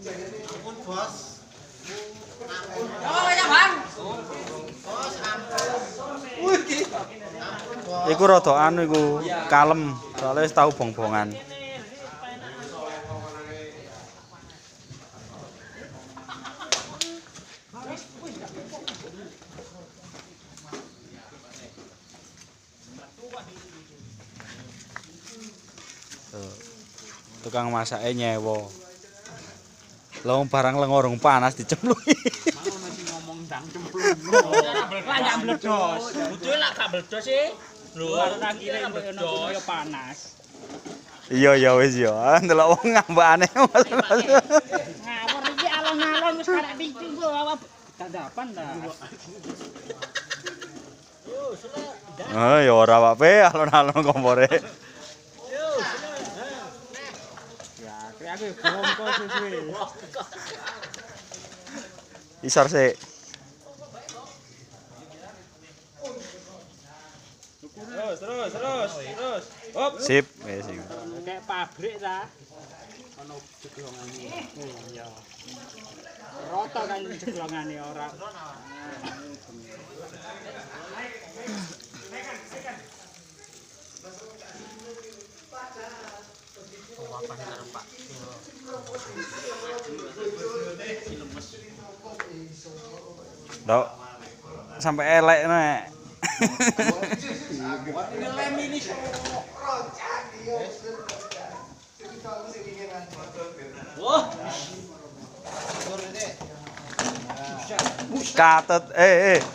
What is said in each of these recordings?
Ampun, Bos. Oh, ya, Bang. Bos, ampun. Wih, ampun, Bos. Iku rada anu iku kalem, soalnya wis tau bong-bongan. Tuh. Tukang masake nyewa. Lah barang lengorong panas dicemplungi. Mau nasi ngomong ndang cemplung. Lah ndak meledos. Butuh lah gak meledos sih. Lho, Baru akhire ono yo panas. Iya ya wis ya. Ndelok wong ngambakane. Ngawur iki alon-alon wis karek piting kok awak dadapan ta. Oh ya ora wae alon-alon kompore. Ya, kayak aku bongko suwe. Isor sik. Terus. Hop. Sip, wis iku. Kayak pabrik ta. Ono jeglongane. Iya. Rata kan jeglongane ora. Dok. Sampai elek nek. Katut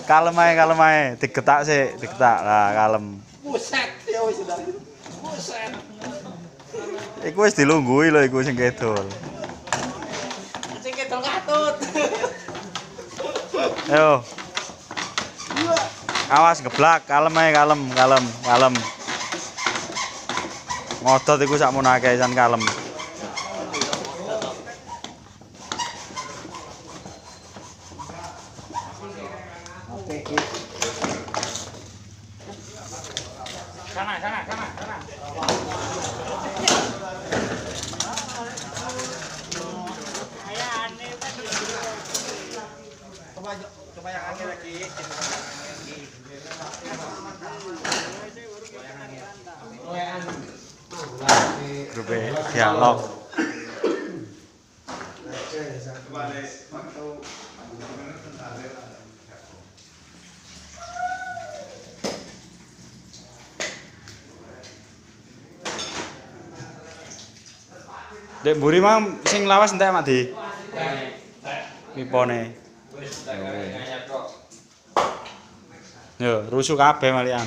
kalem ae digetak sik digetak lah kalem Buset, ya wis sudah. Buset. iku wis dilunggui lho iku sing kedol Sing kedol katut. ayo awas geblak kalem ae kalem ngodot iku sakmono akeh san kalem Sana. Ayane kan. Coba yang akhir lagi. grup dialog Dek mburi mah sing lawas entek Mak Di. Pipone. Yo, rusuh kabeh malian.